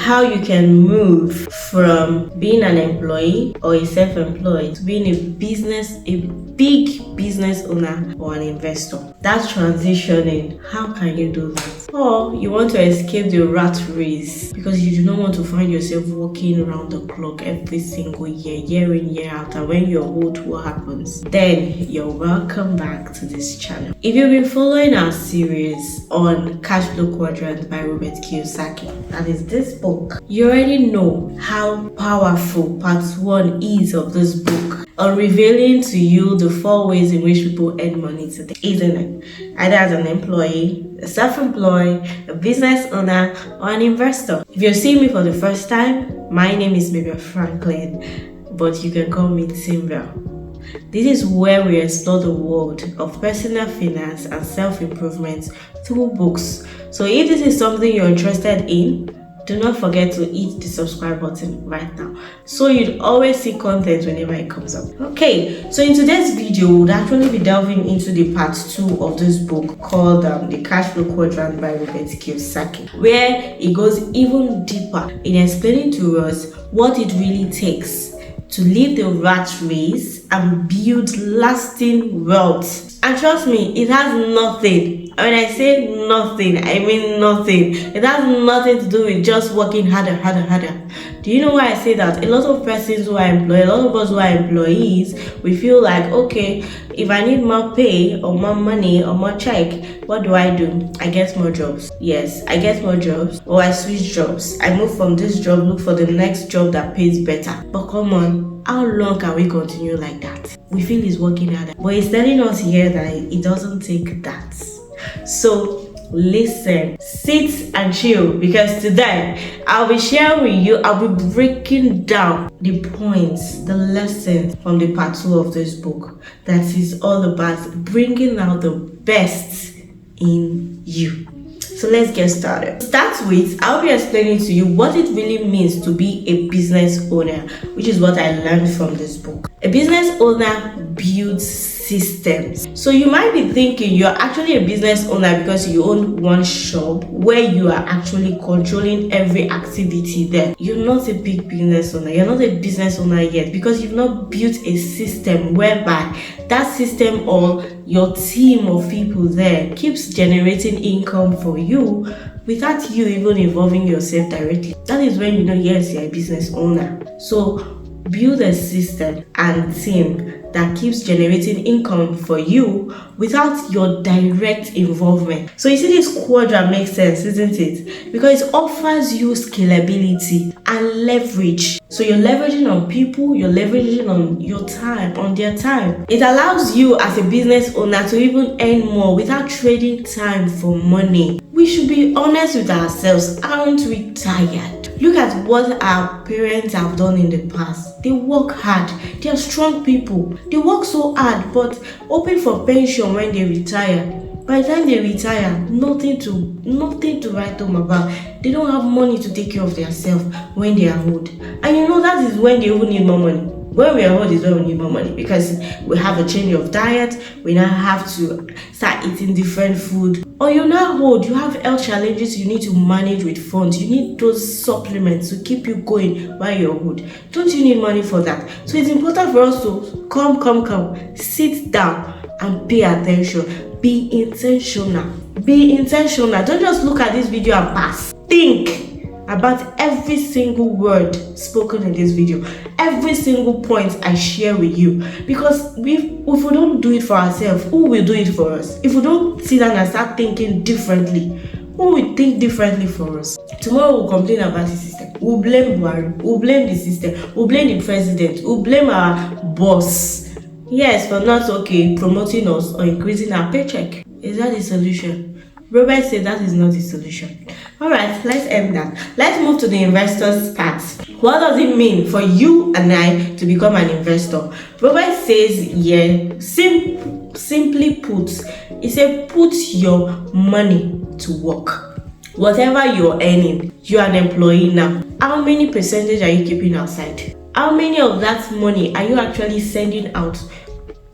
how you can move from being an employee or a self-employed to being a big business owner or an investor. That's transitioning. How can you do that? Or you want to escape the rat race because you do not want to find yourself walking around the clock every single year in, year out, and when you're old, what happens? Then you're welcome back to this channel. If you've been following our series on Cash Flow Quadrant by Robert Kiyosaki, that is this book, you already know how powerful part 1 is of this book, on revealing to you the 4 ways in which people earn money today, isn't it? Either as an employee, a self-employed, a business owner, or an investor. If you're seeing me for the first time, my name is Mabel Franklin, but you can call me Timber. This is where we explore the world of personal finance and self-improvement through books. So if this is something you're interested in, do not forget to hit the subscribe button right now so you'd always see content whenever it comes up. Okay, so in today's video, we'll actually be delving into the part 2 of this book called The Cash Flow Quadrant by Robert Kiyosaki, where it goes even deeper in explaining to us what it really takes to leave the rat race and build lasting wealth. And trust me, it has nothing. When I say nothing, I mean nothing. It has nothing to do with just working harder. Do you know why I say that? A lot of persons who are employed, a lot of us who are employees, we feel like, okay, if I need more pay or more money or more check, what do? I get more jobs. Yes, I get more jobs, or I switch jobs. I move from this job, look for the next job that pays better. But come on, how long can we continue like that? We feel it's working harder, but it's telling us here that it doesn't take that. So listen, sit and chill, because today I'll be sharing with you, I'll be breaking down the points, the lessons from the part 2 of this book that is all about bringing out the best in you. So let's get started. To start with, I'll be explaining to you what it really means to be a business owner, which is what I learned from this book. A business owner builds systems. So you might be thinking you're actually a business owner because you own one shop where you are actually controlling every activity there. You're not a big business owner. You're not a business owner yet because you've not built a system whereby that system or your team of people there keeps generating income for you without you even involving yourself directly. That is when you know, yes, you're a business owner. So build a system and team that keeps generating income for you without your direct involvement. So you see, this quadrant makes sense, isn't it? Because it offers you scalability and leverage. So you're leveraging on people, you're leveraging on your time, on their time. It allows you as a business owner to even earn more without trading time for money. We should be honest with ourselves. Aren't we tired? Look at what our parents have done in the past. They work hard. They are strong people. They work so hard, but hoping for pension when they retire. By the time they retire, nothing to write home about. They don't have money to take care of themselves when they are old. And you know, that is when they will need more money. When we are old is when we need more money, because we have a change of diet. We now have to start eating different food. Or you're now old, you have health challenges you need to manage with funds. You need those supplements to keep you going while you're old. Don't you need money for that? So it's important for us to come, sit down and pay attention. Be intentional. Be intentional. Don't just look at this video and pass. Think about every single word spoken in this video, every single point I share with you, because if we don't do it for ourselves, who will do it for us? If we don't sit down and start thinking differently, who will think differently for us? Tomorrow we'll complain about the system, we'll blame Buhari, we'll blame the system, we'll blame the president, we'll blame our boss, yes, for not promoting us or increasing our paycheck. Is that the solution? Robert said that is not the solution. Alright, let's end that. Let's move to the investor's part. What does it mean for you and I to become an investor? Robert says here, simply put, he said put your money to work. Whatever you're earning, you're an employee now. How many percentage are you keeping outside? How many of that money are you actually sending out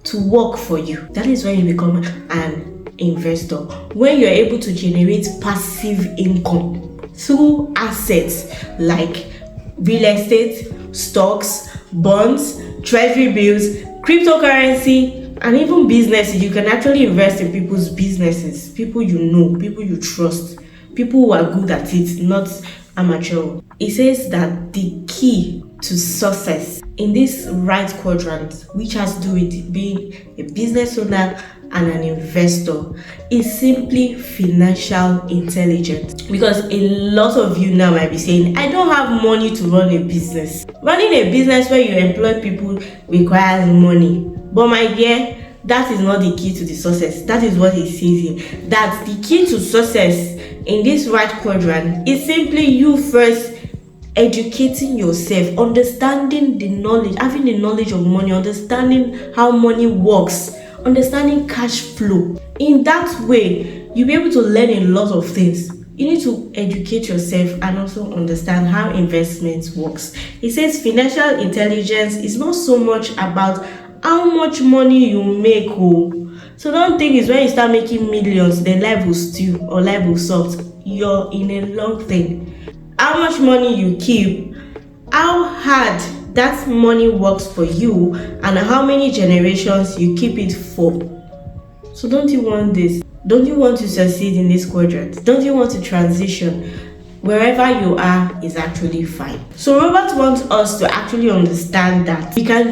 to work for you? That is when you become an investor, when you're able to generate passive income through assets like real estate, stocks, bonds, treasury bills, cryptocurrency, and even businesses. You can actually invest in people's businesses, people you know, people you trust, people who are good at it, not amateur. It says that the key to success in this right quadrant, which has to do with being a business owner and an investor, is simply financial intelligence. Because a lot of you now might be saying, I don't have money to run a business. Running a business where you employ people requires money. But my dear, that is not the key to the success. That is what he says here. That the key to success in this right quadrant is simply you first educating yourself, understanding the knowledge, having the knowledge of money, understanding how money works, understanding cash flow. In that way, you'll be able to learn a lot of things. You need to educate yourself and also understand how investment works. It says financial intelligence is not so much about how much money you make. So don't think it's when you start making millions, then life will stew or life will soft. You're in a long thing. How much money you keep, how hard that money works for you, and how many generations you keep it for. So don't you want this? Don't you want to succeed in this quadrant? Don't you want to transition? Wherever you are is actually fine. So Robert wants us to actually understand that we can't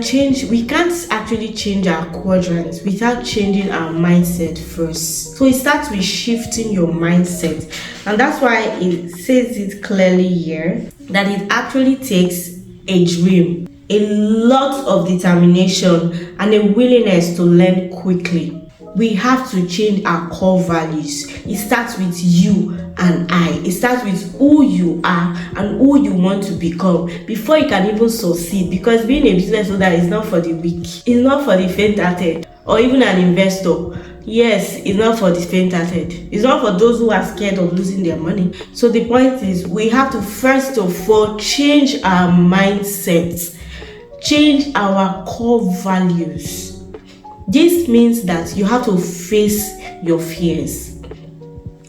actually change our quadrants without changing our mindset first. So it starts with shifting your mindset. And that's why it says it clearly here that it actually takes a dream, a lot of determination, and a willingness to learn quickly. We have to change our core values. It starts with you and I. It starts with who you are and who you want to become before you can even succeed. Because being a business owner is not for the weak. It's not for the faint-hearted, or even an investor. Yes, it's not for the faint-hearted. It's not for those who are scared of losing their money. So the point is, we have to first of all change our mindset, change our core values. This means that you have to face your fears.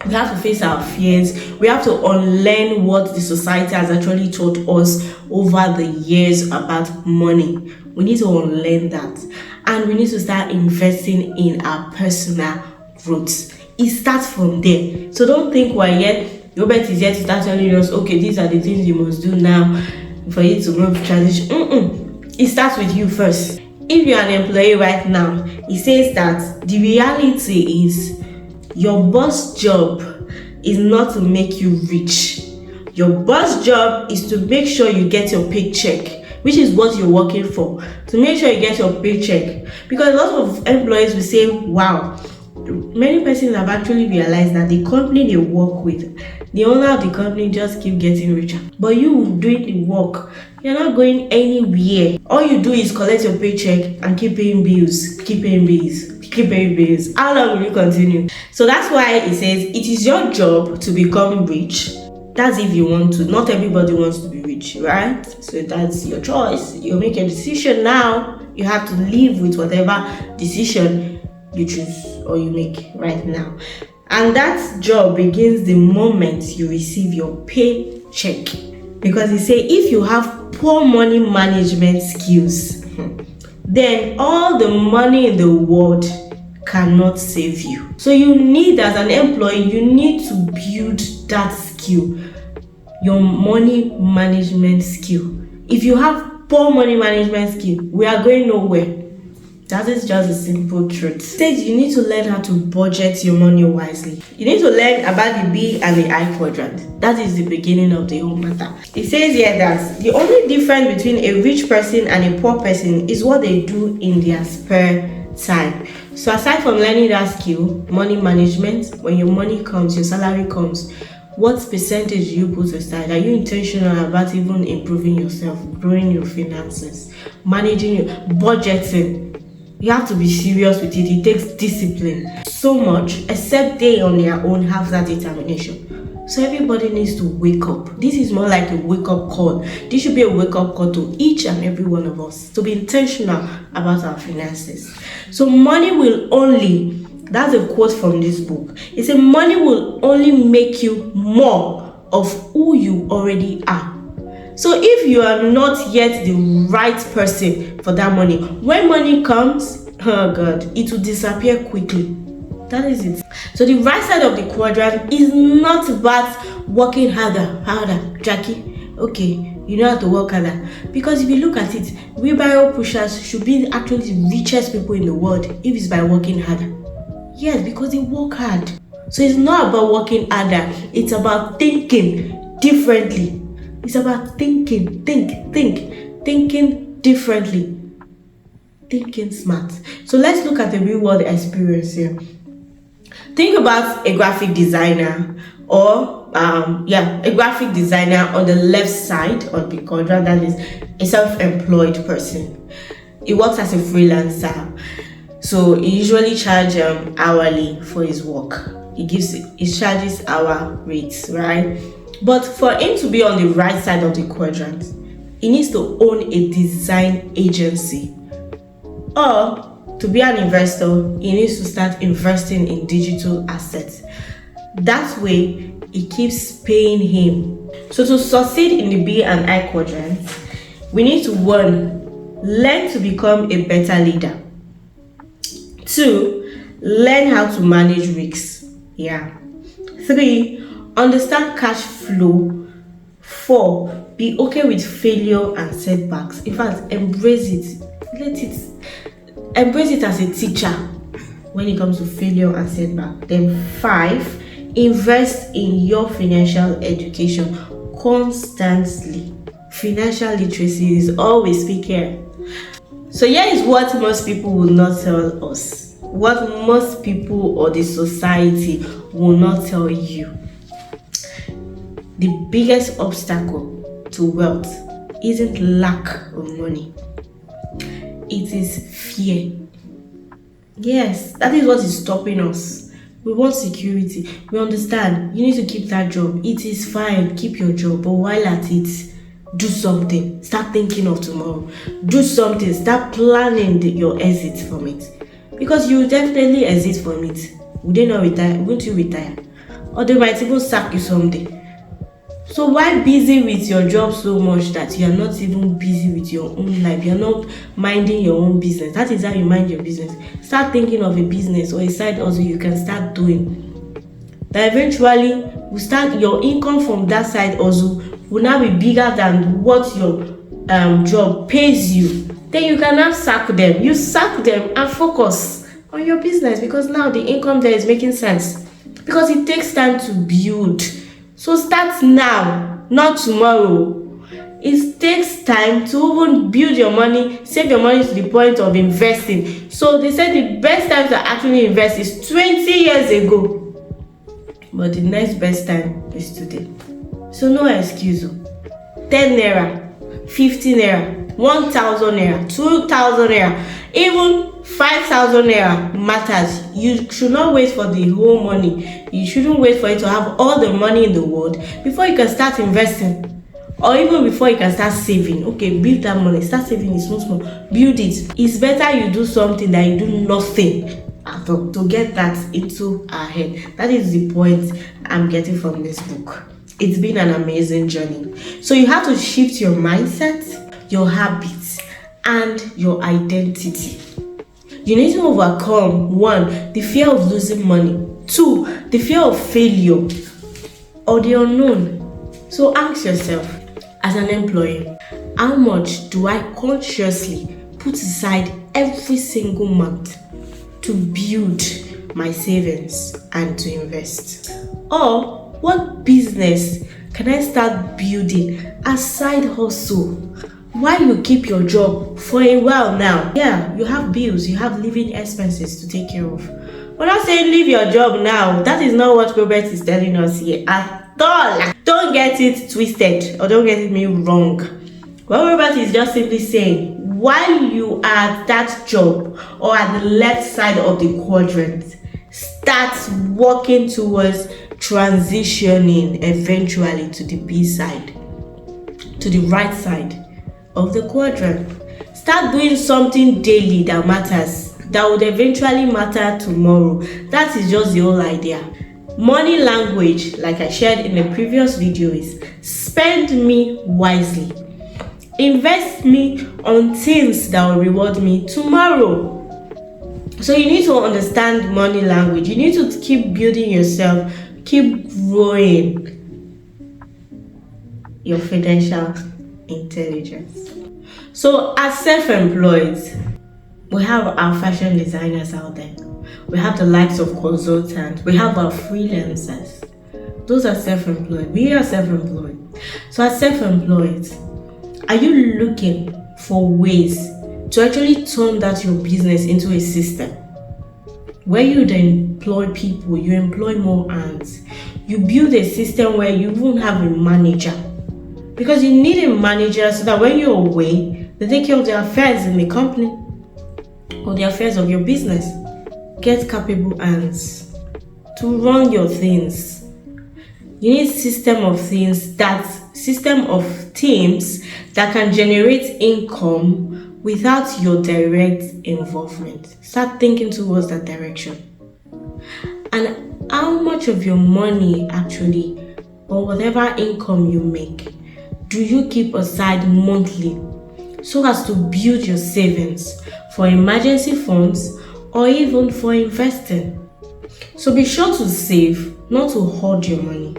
We have to face our fears. We have to unlearn what the society has actually taught us over the years about money. We need to unlearn that. And we need to start investing in our personal growth. It starts from there. So don't think we're yet, Robert is yet to start telling us, okay, these are the things you must do now for you to move transition. It starts with you first. If you're an employee right now, it says that the reality is your boss job is not to make you rich. Your boss job is to make sure you get your paycheck, which is what you're working for. To make sure you get your paycheck. Because a lot of employees will say, wow, many persons have actually realized that the company they work with, the owner of the company just keep getting richer. But you doing the work, you're not going anywhere. All you do is collect your paycheck and keep paying bills, keep paying bills, keep paying bills. How long will you continue? So that's why it says it is your job to become rich. That's if you want to. Not everybody wants to be rich, right? So that's your choice. You make a decision now. You have to live with whatever decision you choose or you make right now. And that job begins the moment you receive your paycheck. Because they say if you have poor money management skills, then all the money in the world cannot save you. So you need, as an employee, you need to build that skill, your money management skill. If you have poor money management skill, we are going nowhere. That is just a simple truth. It says you need to learn how to budget your money wisely. You need to learn about the B and the I quadrant. That is the beginning of the whole matter. It says here that the only difference between a rich person and a poor person is what they do in their spare time. So aside from learning that skill, money management, when your money comes, your salary comes, what percentage do you put aside? Are you intentional about even improving yourself, growing your finances, managing your budgeting? You have to be serious with it. It takes discipline so much, except they on their own have that determination. So everybody needs to wake up. This is more like a wake-up call. This should be a wake-up call to each and every one of us to be intentional about our finances. So money will only, that's a quote from this book. It says money will only make you more of who you already are. So if you are not yet the right person for that money, when money comes, oh God, it will disappear quickly. That is it. So the right side of the quadrant is not about working harder, Jackie. Okay, you know how to work harder. Because if you look at it, wheelbarrow pushers should be actually the richest people in the world if it's by working harder. Yes, because they work hard. So it's not about working harder, it's about thinking differently. It's about thinking differently, thinking smart. So let's look at the real world experience here. Think about a graphic designer or a graphic designer on the left side of the quadrant, that is a self-employed person. He works as a freelancer. So he usually charges hourly for his work. He charges hour rates, right? But for him to be on the right side of the quadrant, he needs to own a design agency. Or to be an investor, he needs to start investing in digital assets. That way, it keeps paying him. So to succeed in the B and I quadrant, we need to 1, learn to become a better leader. 2, learn how to manage risks. 3, understand cash flow. 4, be okay with failure and setbacks. In fact, embrace it. Embrace it as a teacher when it comes to failure and setback. Then 5, invest in your financial education constantly. Financial literacy is always speaking. So here is what most people will not tell us. What most people or the society will not tell you. The biggest obstacle to wealth isn't lack of money. It is fear. Yes, that is what is stopping us. We want security. We understand you need to keep that job. It is fine, keep your job, but while at it, do something. Start thinking of tomorrow. Do something. Start planning your exit from it. Because you will definitely exit from it. Would they not retire? Won't you retire? Or they might even sack you someday. So why busy with your job so much that you are not even busy with your own life? You are not minding your own business. That is how you mind your business. Start thinking of a business or a side hustle you can start doing. That eventually will start your income from that side hustle will now be bigger than what your job pays you. Then you can now sack them. You sack them and focus on your business because now the income there is making sense. Because it takes time to build. So start now, not tomorrow. It takes time to even build your money, save your money to the point of investing. So they said the best time to actually invest is 20 years ago. But the next best time is today. So no excuse. 10 naira, 50 naira, 1,000 naira, 2,000 naira, even 5,000 naira matters. You should not wait for the whole money. You shouldn't wait for it to have all the money in the world before you can start investing, or even before you can start saving. Okay, build that money, start saving it small. Build it. It's better you do something than you do nothing at all to get that into our head. That is the point I'm getting from this book. It's been an amazing journey. So you have to shift your mindset, your habits, and your identity. You need to overcome 1, the fear of losing money. 2, the fear of failure or the unknown. So ask yourself, as an employee, how much do I consciously put aside every single month to build my savings and to invest? Or what business can I start building as side hustle while you keep your job for a while now? Yeah, you have bills, you have living expenses to take care of. We're not saying leave your job now. That is not what Robert is telling us here at all. Don't get it twisted or don't get it me wrong. What Robert is just simply saying, while you are at that job or at the left side of the quadrant, start working towards transitioning eventually to the B side, to the right side of the quadrant. Start doing something daily that matters, that would eventually matter tomorrow. That is just the whole idea. Money language, like I shared in the previous video, is spend me wisely. Invest me on things that will reward me tomorrow. So you need to understand money language. You need to keep building yourself, keep growing your financial intelligence. So as self-employed, we have our fashion designers out there. We have the likes of consultants. We have our freelancers. Those are self-employed. We are self-employed. So as self-employed, are you looking for ways to actually turn that your business into a system where you then employ people, you employ more hands, you build a system where you won't have a manager, because you need a manager so that when you're away, they take care of the affairs in the company or the affairs of your business. Get capable hands to run your things. You need system of teams that can generate income without your direct involvement. Start thinking towards that direction. And how much of your money actually, or whatever income you make, do you keep aside monthly so as to build your savings for emergency funds or even for investing? So be sure to save, not to hoard your money.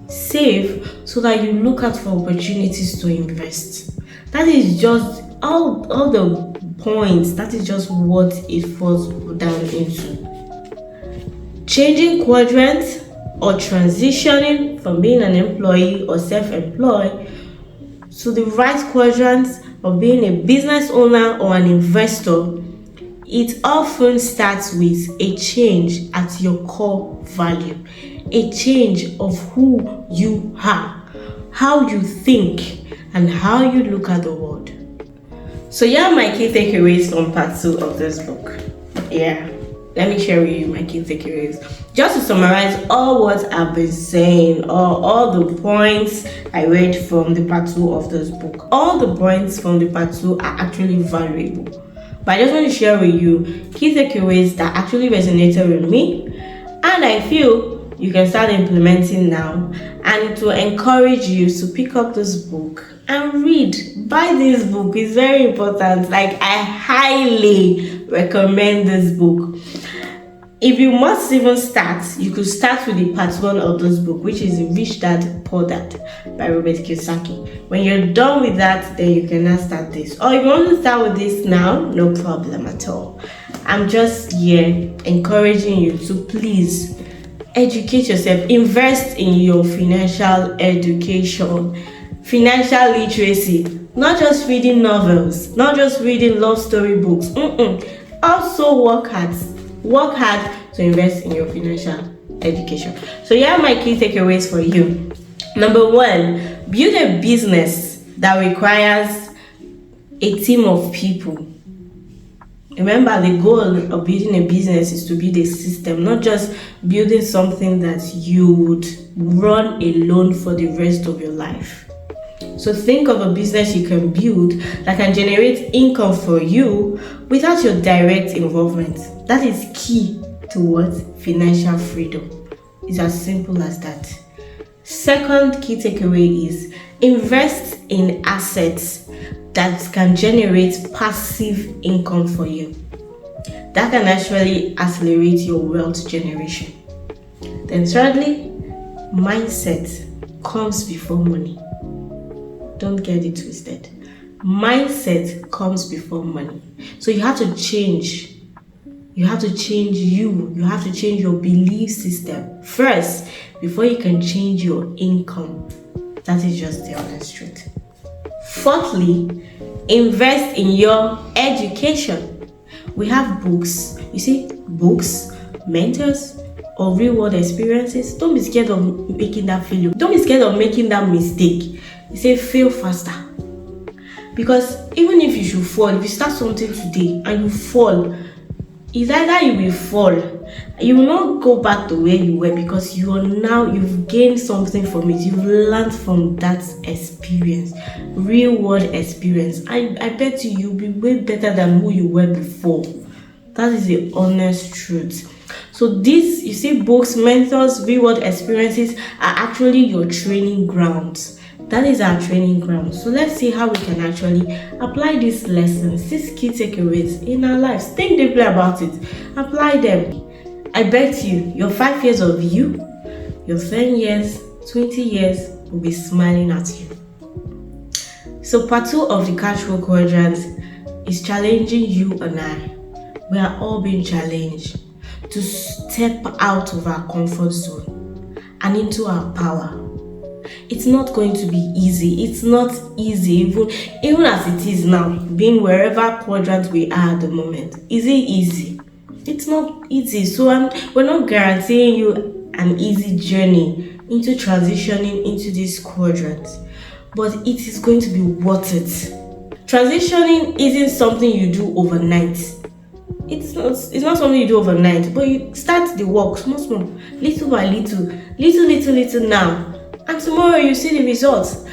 Save so that you look out for opportunities to invest. That is just all the points. That is just what it falls down into. Changing quadrants or transitioning from being an employee or self-employed to the right quadrants of being a business owner or an investor, it often starts with a change at your core value, a change of who you are, how you think, and how you look at the world. So here are my key takeaways from part 2 of this book. Let me share with you my key takeaways. Just to summarize all what I've been saying, or all the points I read from the part 2 of this book. All the points from the part 2 are actually valuable. But I just want to share with you key takeaways that actually resonated with me, and I feel you can start implementing now, and to encourage you to pick up this book and read. Buy this book, it's very important. Like, I highly recommend this book. If you must even start, you could start with the part 1 of this book, which is Rich Dad Poor Dad by Robert Kiyosaki. When you're done with that, then you can now start this. Or if you want to start with this now, no problem at all. I'm just here encouraging you to please educate yourself, invest in your financial education, financial literacy, not just reading novels, not just reading love story books. Also work hard to invest in your financial education. So here are my key takeaways for you. Number 1, build a business that requires a team of people. Remember, the goal of building a business is to build a system, not just building something that you would run alone for the rest of your life. So think of a business you can build that can generate income for you without your direct involvement. That is key towards financial freedom. It's as simple as that. Second key takeaway is invest in assets that can generate passive income for you. That can actually accelerate your wealth generation. Then thirdly, mindset comes before money. Don't get it twisted. Mindset comes before money. So you have to change. You have to change you. You have to change your belief system first before you can change your income. That is just the honest truth. Fourthly, invest in your education. We have books. You see, books, mentors, or real world experiences. Don't be scared of making that failure. Don't be scared of making that mistake. You say fail faster. Because even if you should fall, if you start something today and you fall, it's either you will fall, you will not go back to where you were, because you've gained something from it. You've learned from that experience, real world experience. I bet you'll be way better than who you were before. That is the honest truth. So these, you see, books, mentors, real world experiences are actually your training grounds. That is our training ground. So let's see how we can actually apply these lessons, these key takeaways in our lives. Think deeply about it. Apply them. I bet your 5 years of you, your 10 years, 20 years will be smiling at you. So part 2 of the cash flow quadrant is challenging you and I. We are all being challenged to step out of our comfort zone and into our power. It's not going to be easy. It's not easy, even as it is now, being wherever quadrant we are at the moment. Is it easy? It's not easy. So we're not guaranteeing you an easy journey into transitioning into this quadrant, but it is going to be worth it. Transitioning isn't something you do overnight. It's not something you do overnight, but you start the work small, little by little now, and tomorrow you see the results.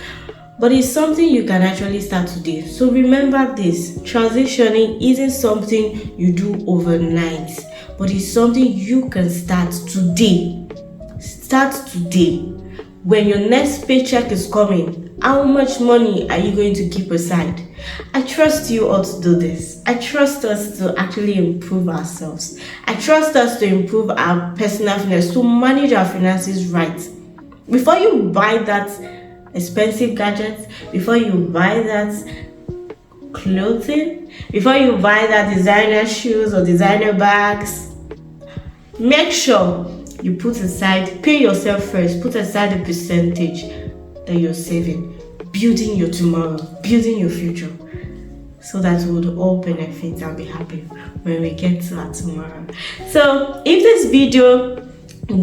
But it's something you can actually start today. So remember this: transitioning isn't something you do overnight, but it's something you can start today. Start today. When your next paycheck is coming, how much money are you going to keep aside? I trust you all to do this. I trust us to actually improve ourselves. I trust us to improve our personal finance, to manage our finances right. Before you buy that expensive gadget, before you buy that clothing, before you buy that designer shoes or designer bags, make sure you put aside, pay yourself first, put aside the percentage that you're saving, building your tomorrow, building your future, so that we would all benefit and be happy when we get to our tomorrow. So if this video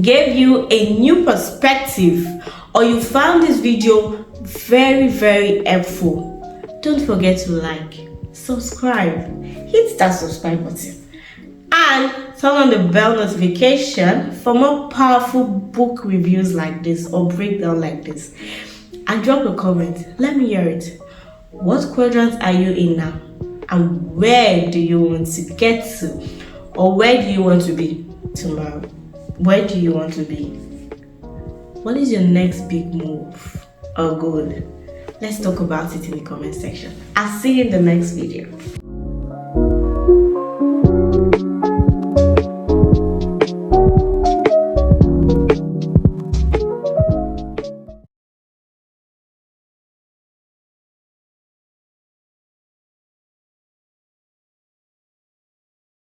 gave you a new perspective, or you found this video very, very helpful, don't forget to like, subscribe, hit that subscribe button, and turn on the bell notification for more powerful book reviews like this or breakdown like this. And drop a comment. Let me hear it. What quadrant are you in now? And where do you want to get to? Or where do you want to be tomorrow? Where do you want to be? What is your next big move or goal? Let's talk about it in the comment section. I'll see you in the next video.